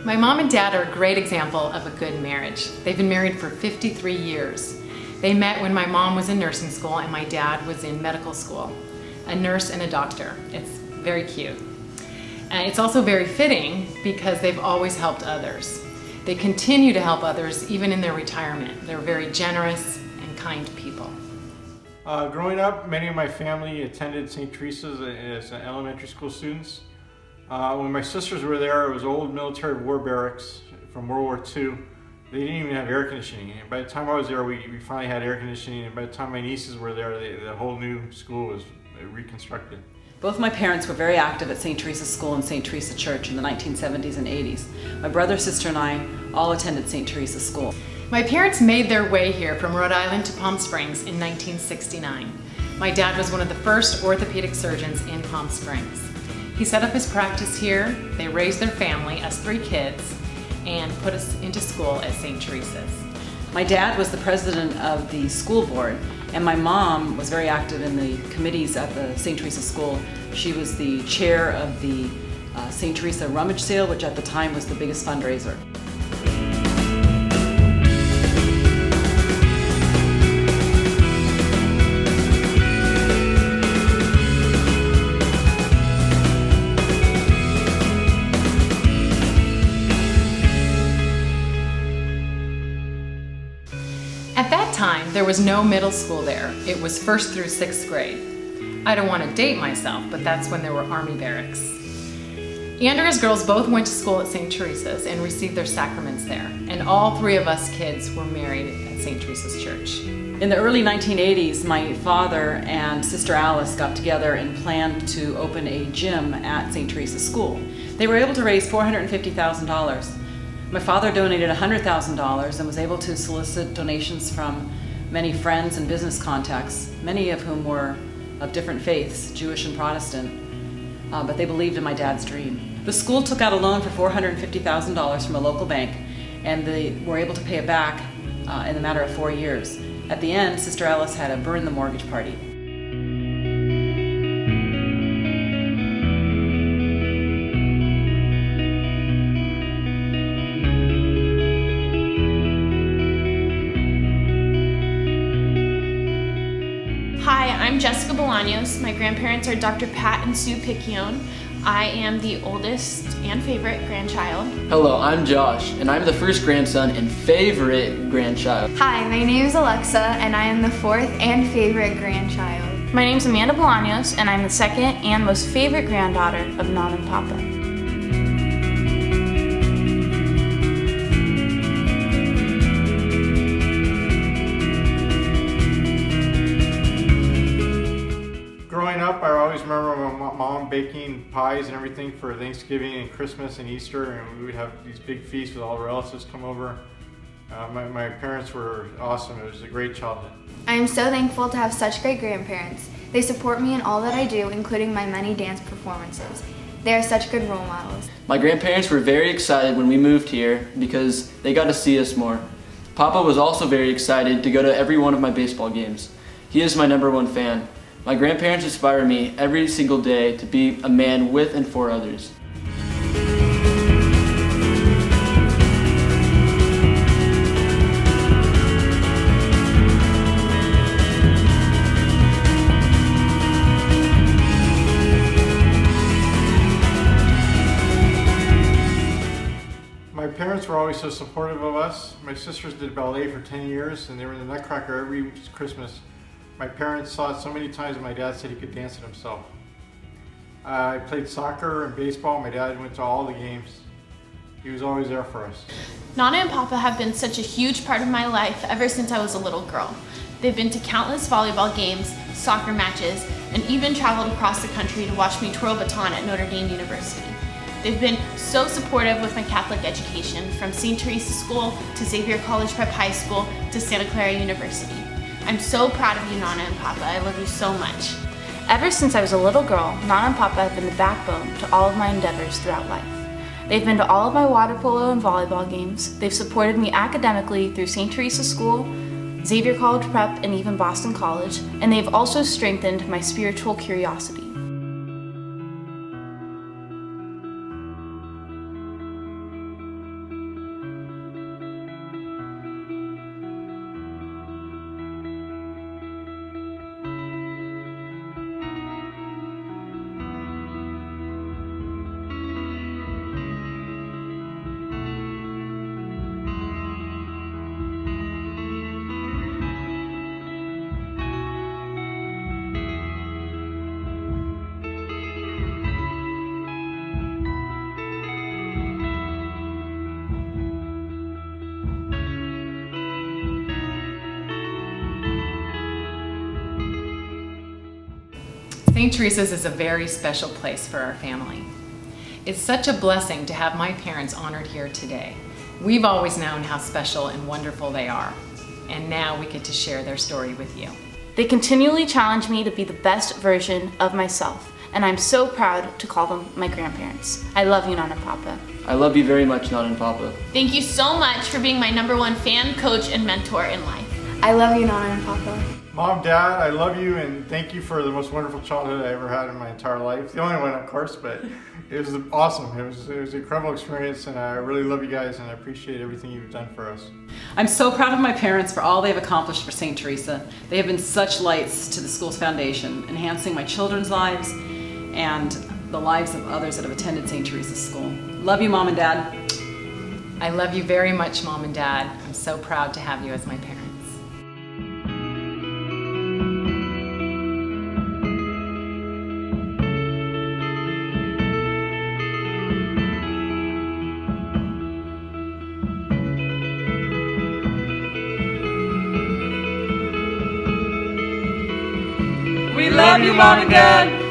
My mom and dad are a great example of a good marriage. They've been married for 53 years. They met when my mom was in nursing school and my dad was in medical school, a nurse and a doctor. It's very cute. And it's also very fitting because they've always helped others. They continue to help others even in their retirement. They're very generous and kind people. Growing up, many of my family attended St. Teresa's as elementary school students. When my sisters were there, it was old military war barracks from World War II. They didn't even have air conditioning. And by the time I was there, we finally had air conditioning. And by the time my nieces were there, the whole new school was reconstructed. Both my parents were very active at St. Teresa's School and St. Teresa Church in the 1970s and 80s. My brother, sister, and I all attended St. Teresa's School. My parents made their way here from Rhode Island to Palm Springs in 1969. My dad was one of the first orthopedic surgeons in Palm Springs. He set up his practice here, they raised their family, us 3 kids, and put us into school at St. Teresa's. My dad was the president of the school board, and my mom was very active in the committees at the St. Teresa School. She was the chair of the St. Teresa Rummage Sale, which at the time was the biggest fundraiser. At that time, there was no middle school there. It was 1st through 6th grade. I don't want to date myself, but that's when there were Army barracks. Andrea's girls both went to school at St. Teresa's and received their sacraments there, and all 3 of us kids were married at St. Teresa's Church. In the early 1980s, my father and sister Alice got together and planned to open a gym at St. Teresa's School. They were able to raise $450,000. My father donated $100,000 and was able to solicit donations from many friends and business contacts, many of whom were of different faiths, Jewish and Protestant, but they believed in my dad's dream. The school took out a loan for $450,000 from a local bank, and they were able to pay it back in a matter of 4 years. At the end, Sister Alice had a burn the mortgage party. Hi, I'm Jessica Bolaños. My grandparents are Dr. Pat and Sue Piccione. I am the oldest and favorite grandchild. Hello, I'm Josh, and I'm the first grandson and favorite grandchild. Hi, my name is Alexa, and I am the 4th and favorite grandchild. My name's Amanda Bolaños, and I'm the 2nd and most favorite granddaughter of Nona and Papa. Growing up, I always remember my mom baking pies and everything for Thanksgiving and Christmas and Easter, and we would have these big feasts with all the relatives come over. My parents were awesome. It was a great childhood. I am so thankful to have such great grandparents. They support me in all that I do, including my many dance performances. They are such good role models. My grandparents were very excited when we moved here because they got to see us more. Papa was also very excited to go to every one of my baseball games. He is my #1 fan. My grandparents inspire me every single day to be a man with and for others. My parents were always so supportive of us. My sisters did ballet for 10 years, and they were in the Nutcracker every Christmas. My parents saw it so many times, and my dad said he could dance it himself. I played soccer and baseball. My dad went to all the games. He was always there for us. Nona and Papa have been such a huge part of my life ever since I was a little girl. They've been to countless volleyball games, soccer matches, and even traveled across the country to watch me twirl baton at Notre Dame University. They've been so supportive with my Catholic education, from St. Teresa School to Xavier College Prep High School to Santa Clara University. I'm so proud of you, Nona and Papa. I love you so much. Ever since I was a little girl, Nona and Papa have been the backbone to all of my endeavors throughout life. They've been to all of my water polo and volleyball games. They've supported me academically through St. Teresa School, Xavier College Prep, and even Boston College, and they've also strengthened my spiritual curiosity. St. Teresa's is a very special place for our family. It's such a blessing to have my parents honored here today. We've always known how special and wonderful they are, and now we get to share their story with you. They continually challenge me to be the best version of myself, and I'm so proud to call them my grandparents. I love you, Nona and Papa. I love you very much, Nona and Papa. Thank you so much for being my #1 fan, coach, and mentor in life. I love you, Nona and Papa. Mom, Dad, I love you and thank you for the most wonderful childhood I ever had in my entire life. The only one, of course, but it was awesome. It was an incredible experience, and I really love you guys, and I appreciate everything you've done for us. I'm so proud of my parents for all they've accomplished for St. Teresa. They have been such lights to the school's foundation, enhancing my children's lives and the lives of others that have attended St. Teresa's School. Love you, Mom and Dad. I love you very much, Mom and Dad. I'm so proud to have you as my parents. We love you, Mom and Dad.